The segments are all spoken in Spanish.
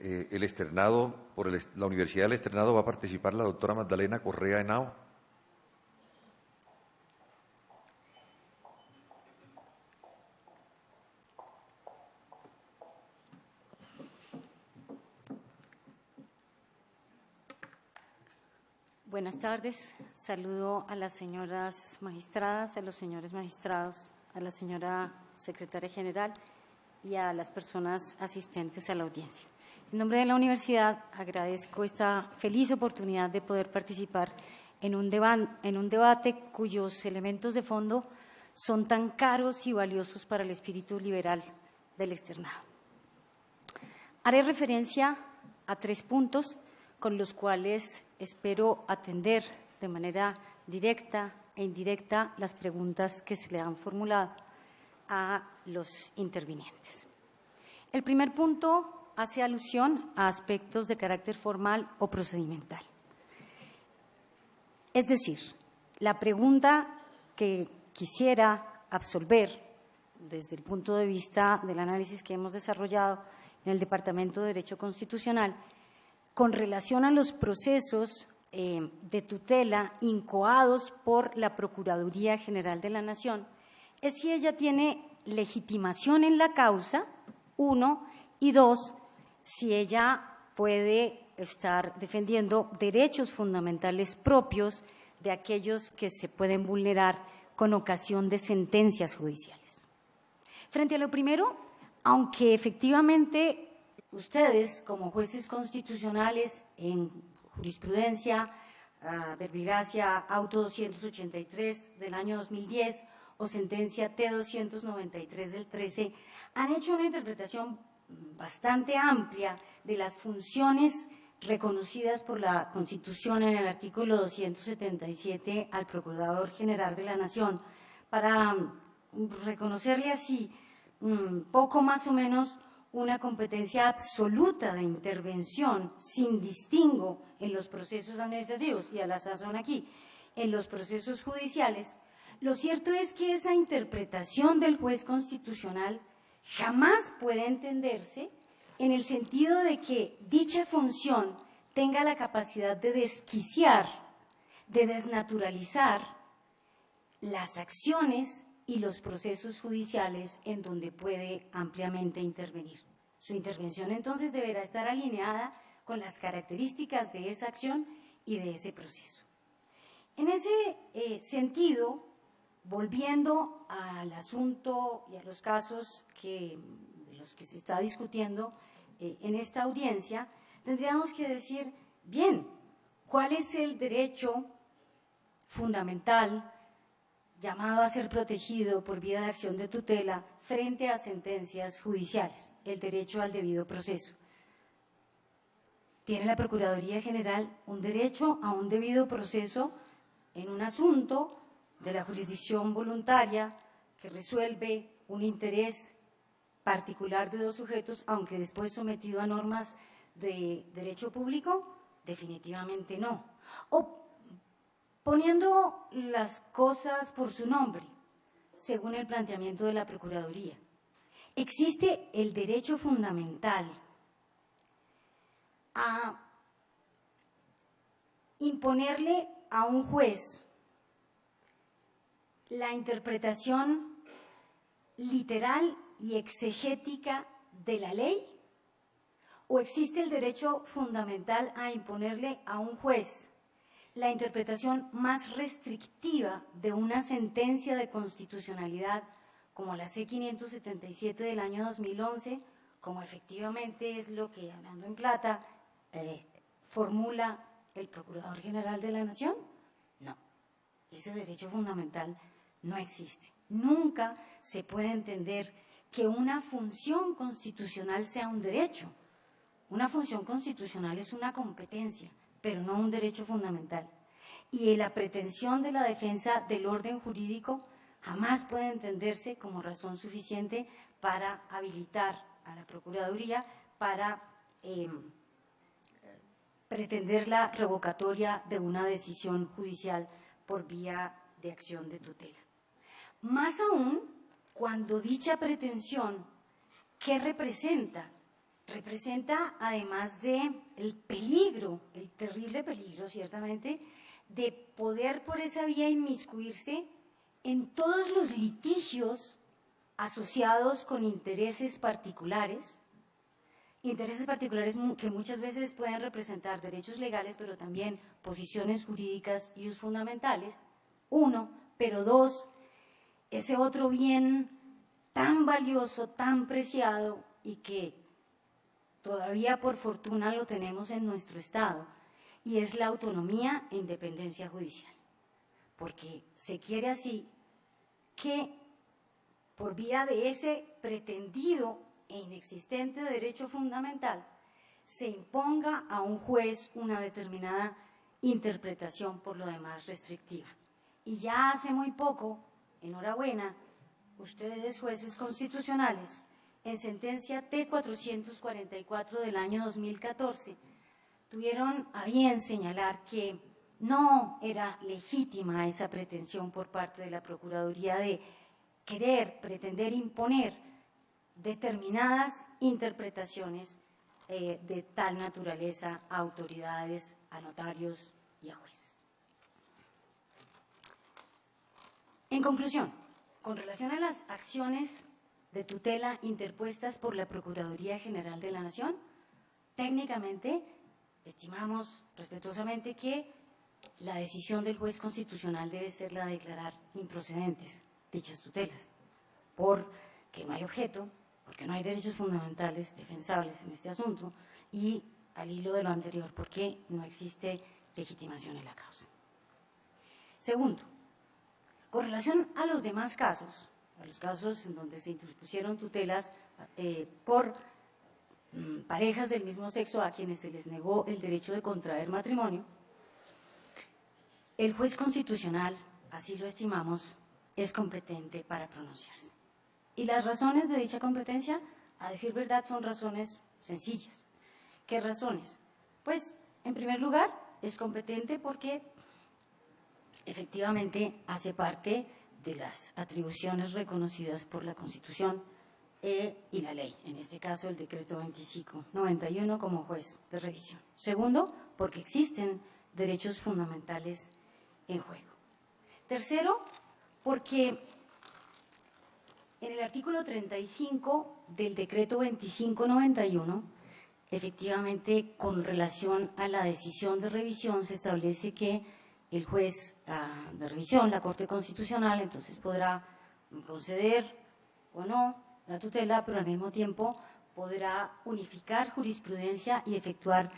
el externado, la Universidad del Externado va a participar la doctora Magdalena Correa Henao. Buenas tardes. Saludo a las señoras magistradas, a los señores magistrados, a la señora secretaria general y a las personas asistentes a la audiencia. En nombre de la universidad agradezco esta feliz oportunidad de poder participar en un debate cuyos elementos de fondo son tan caros y valiosos para el espíritu liberal del externado. Haré referencia a 3 puntos con los cuales espero atender de manera directa e indirecta las preguntas que se le han formulado a los intervinientes. El primer punto hace alusión a aspectos de carácter formal o procedimental. Es decir, la pregunta que quisiera absolver desde el punto de vista del análisis que hemos desarrollado en el Departamento de Derecho Constitucional con relación a los procesos de tutela incoados por la Procuraduría General de la Nación es si ella tiene legitimación en la causa, 1, y 2, si ella puede estar defendiendo derechos fundamentales propios de aquellos que se pueden vulnerar con ocasión de sentencias judiciales. Frente a lo primero, aunque efectivamente ustedes, como jueces constitucionales en jurisprudencia, verbigracia auto 283 del año 2010 o sentencia T293 del 13, han hecho una interpretación bastante amplia de las funciones reconocidas por la Constitución en el artículo 277 al Procurador General de la Nación para reconocerle así poco más o menos una competencia absoluta de intervención sin distingo en los procesos administrativos y a la sazón aquí, en los procesos judiciales. Lo cierto es que esa interpretación del juez constitucional jamás puede entenderse en el sentido de que dicha función tenga la capacidad de desquiciar, de desnaturalizar las acciones y los procesos judiciales en donde puede ampliamente intervenir. Su intervención entonces deberá estar alineada con las características de esa acción y de ese proceso. En ese sentido, volviendo al asunto y a los casos de los que se está discutiendo en esta audiencia, tendríamos que decir, bien, ¿cuál es el derecho fundamental llamado a ser protegido por vía de acción de tutela frente a sentencias judiciales? El derecho al debido proceso. Tiene la Procuraduría General un derecho a un debido proceso en un asunto de la jurisdicción voluntaria que resuelve un interés particular de 2 sujetos, aunque después sometido a normas de derecho público, definitivamente no. O poniendo las cosas por su nombre, según el planteamiento de la Procuraduría, existe el derecho fundamental a imponerle a un juez la interpretación literal y exegética de la ley, o existe el derecho fundamental a imponerle a un juez la interpretación más restrictiva de una sentencia de constitucionalidad como la C-577 del año 2011, como efectivamente es lo que, hablando en plata, formula el Procurador General de la Nación? No, ese derecho fundamental no existe. Nunca se puede entender que una función constitucional sea un derecho. Una función constitucional es una competencia, pero no un derecho fundamental. Y la pretensión de la defensa del orden jurídico jamás puede entenderse como razón suficiente para habilitar a la Procuraduría para pretender la revocatoria de una decisión judicial por vía de acción de tutela. Más aún, cuando dicha pretensión, ¿qué representa? representa, además de el peligro, el terrible peligro, ciertamente, de poder por esa vía inmiscuirse en todos los litigios asociados con intereses particulares que muchas veces pueden representar derechos legales, pero también posiciones jurídicas y fundamentales, uno, pero dos, ese otro bien tan valioso, tan preciado y que todavía por fortuna lo tenemos en nuestro Estado, y es la autonomía e independencia judicial, porque se quiere así que por vía de ese pretendido e inexistente derecho fundamental se imponga a un juez una determinada interpretación, por lo demás restrictiva. Y ya hace muy poco, enhorabuena, ustedes jueces constitucionales, en sentencia T-444 del año 2014, tuvieron a bien señalar que no era legítima esa pretensión por parte de la Procuraduría de pretender imponer determinadas interpretaciones de tal naturaleza a autoridades, a notarios y a jueces. En conclusión, con relación a las acciones de tutela interpuestas por la Procuraduría General de la Nación, técnicamente estimamos respetuosamente que la decisión del juez constitucional debe ser la de declarar improcedentes dichas tutelas, porque no hay objeto, porque no hay derechos fundamentales defensables en este asunto y, al hilo de lo anterior, porque no existe legitimación en la causa. Segundo, con relación a los demás casos, a los casos en donde se interpusieron tutelas por parejas del mismo sexo a quienes se les negó el derecho de contraer matrimonio, el juez constitucional, así lo estimamos, es competente para pronunciarse. Y las razones de dicha competencia, a decir verdad, son razones sencillas. ¿Qué razones? Pues, en primer lugar, es competente porque efectivamente hace parte de las atribuciones reconocidas por la Constitución y la ley, en este caso el decreto 2591 como juez de revisión. Segundo, porque existen derechos fundamentales en juego. Tercero, porque en el artículo 35 del decreto 2591, efectivamente, con relación a la decisión de revisión, se establece que el juez de revisión, la Corte Constitucional, entonces podrá conceder o no la tutela, pero al mismo tiempo podrá unificar jurisprudencia y efectuar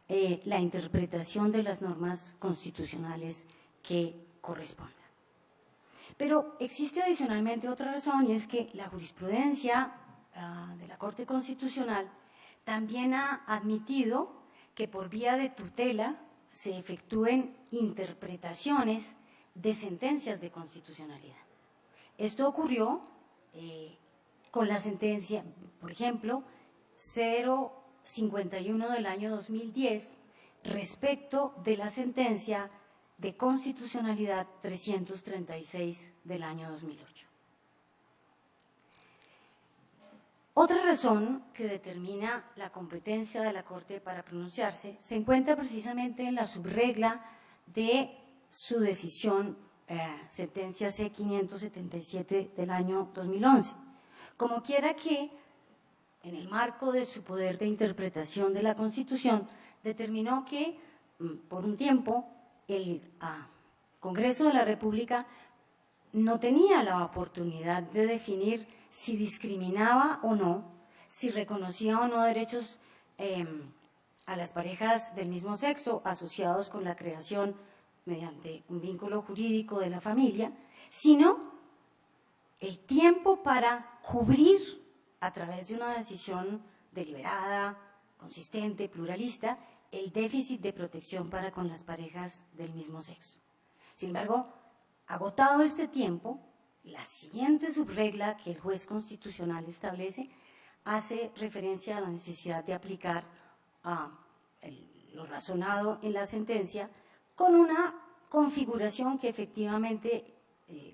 la interpretación de las normas constitucionales que correspondan. Pero existe adicionalmente otra razón, y es que la jurisprudencia de la Corte Constitucional también ha admitido que por vía de tutela se efectúen interpretaciones de sentencias de constitucionalidad. Esto ocurrió con la sentencia, por ejemplo, 051 del año 2010, respecto de la sentencia de constitucionalidad 336 del año 2008. Otra razón que determina la competencia de la Corte para pronunciarse se encuentra precisamente en la subregla de su decisión, sentencia C-577 del año 2011. Como quiera que, en el marco de su poder de interpretación de la Constitución, determinó que, por un tiempo, el Congreso de la República no tenía la oportunidad de definir si discriminaba o no, si reconocía o no derechos a las parejas del mismo sexo asociados con la creación mediante un vínculo jurídico de la familia, sino el tiempo para cubrir a través de una decisión deliberada, consistente, pluralista, el déficit de protección para con las parejas del mismo sexo. Sin embargo, agotado este tiempo, la siguiente subregla que el juez constitucional establece hace referencia a la necesidad de aplicar lo razonado en la sentencia con una configuración que efectivamente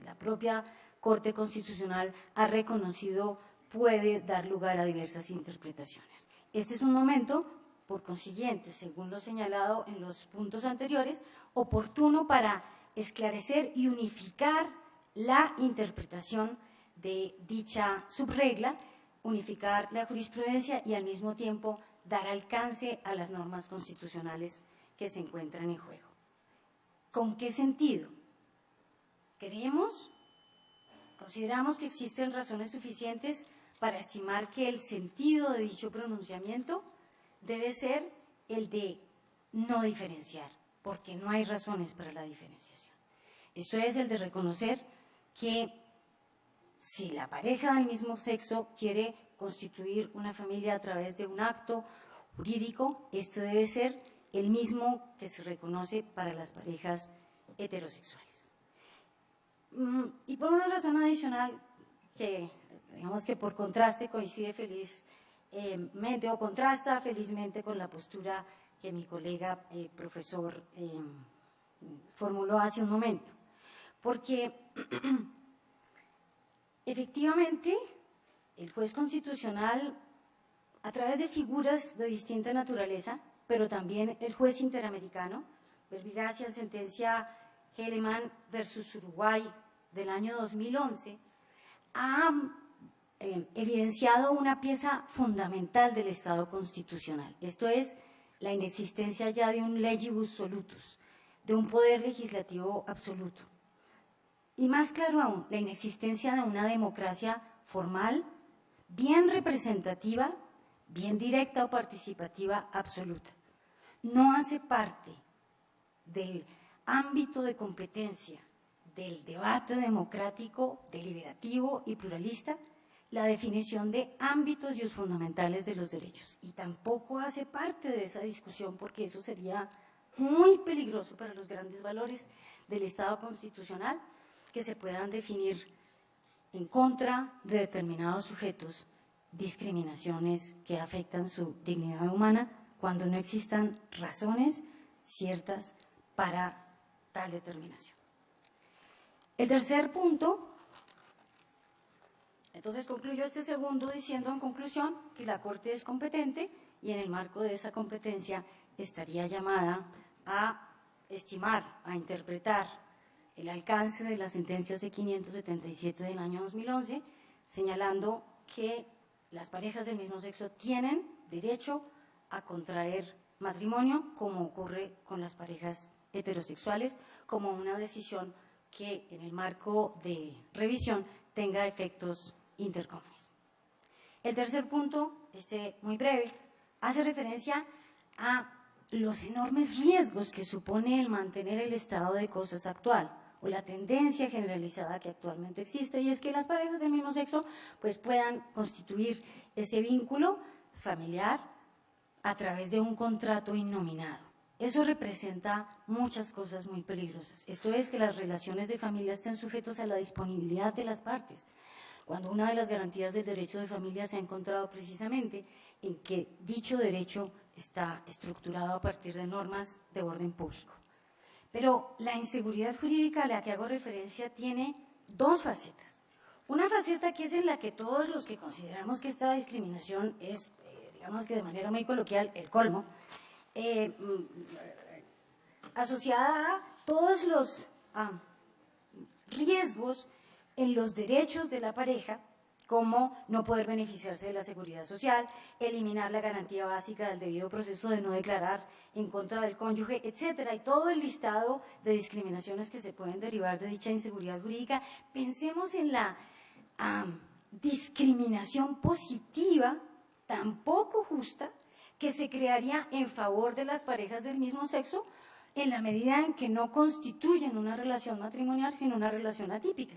la propia Corte Constitucional ha reconocido puede dar lugar a diversas interpretaciones. Este es un momento, por consiguiente, según lo señalado en los puntos anteriores, oportuno para esclarecer y unificar la interpretación de dicha subregla, unificar la jurisprudencia y al mismo tiempo dar alcance a las normas constitucionales que se encuentran en juego. ¿Con qué sentido? Consideramos que existen razones suficientes para estimar que el sentido de dicho pronunciamiento debe ser el de no diferenciar, porque no hay razones para la diferenciación. Esto es el de reconocer que si la pareja del mismo sexo quiere constituir una familia a través de un acto jurídico, este debe ser el mismo que se reconoce para las parejas heterosexuales. Y por una razón adicional, que digamos que por contraste coincide felizmente o contrasta felizmente con la postura que mi colega profesor formuló hace un momento, porque efectivamente el juez constitucional, a través de figuras de distinta naturaleza, pero también el juez interamericano, Verbigracia en sentencia Heleman versus Uruguay del año 2011, ha evidenciado una pieza fundamental del Estado constitucional. Esto es la inexistencia ya de un legibus solutus, de un poder legislativo absoluto. Y más claro aún, la inexistencia de una democracia formal, bien representativa, bien directa o participativa absoluta. No hace parte del ámbito de competencia del debate democrático, deliberativo y pluralista la definición de ámbitos y los fundamentales de los derechos. Y tampoco hace parte de esa discusión, porque eso sería muy peligroso para los grandes valores del Estado constitucional, que se puedan definir en contra de determinados sujetos discriminaciones que afectan su dignidad humana cuando no existan razones ciertas para tal determinación. El tercer punto, entonces concluyo este segundo diciendo en conclusión que la Corte es competente y en el marco de esa competencia estaría llamada a estimar, a interpretar el alcance de la sentencia C-577 del año 2011, señalando que las parejas del mismo sexo tienen derecho a contraer matrimonio, como ocurre con las parejas heterosexuales, como una decisión que en el marco de revisión tenga efectos intercomunes. El tercer punto, muy breve, hace referencia a los enormes riesgos que supone el mantener el estado de cosas actual o la tendencia generalizada que actualmente existe, y es que las parejas del mismo sexo pues puedan constituir ese vínculo familiar a través de un contrato innominado. Eso representa muchas cosas muy peligrosas. Esto es que las relaciones de familia estén sujetas a la disponibilidad de las partes, cuando una de las garantías del derecho de familia se ha encontrado precisamente en que dicho derecho está estructurado a partir de normas de orden público. Pero la inseguridad jurídica a la que hago referencia tiene dos facetas. Una faceta que es en la que todos los que consideramos que esta discriminación es, digamos que de manera muy coloquial, el colmo, asociada a todos los riesgos en los derechos de la pareja, como no poder beneficiarse de la seguridad social, eliminar la garantía básica del debido proceso de no declarar en contra del cónyuge, etcétera, y todo el listado de discriminaciones que se pueden derivar de dicha inseguridad jurídica. Pensemos en la discriminación positiva, tan poco justa, que se crearía en favor de las parejas del mismo sexo en la medida en que no constituyen una relación matrimonial, sino una relación atípica.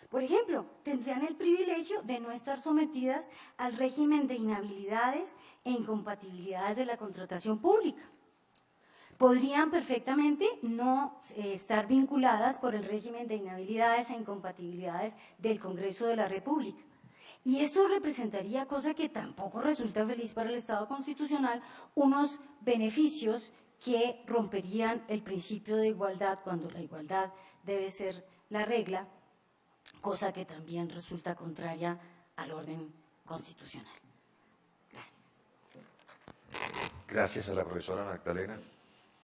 Por ejemplo, tendrían el privilegio de no estar sometidas al régimen de inhabilidades e incompatibilidades de la contratación pública. Podrían perfectamente no estar vinculadas por el régimen de inhabilidades e incompatibilidades del Congreso de la República. Y esto representaría, cosa que tampoco resulta feliz para el Estado constitucional, unos beneficios que romperían el principio de igualdad cuando la igualdad debe ser la regla, cosa que también resulta contraria al orden constitucional. Gracias. Gracias a la profesora Magdalena.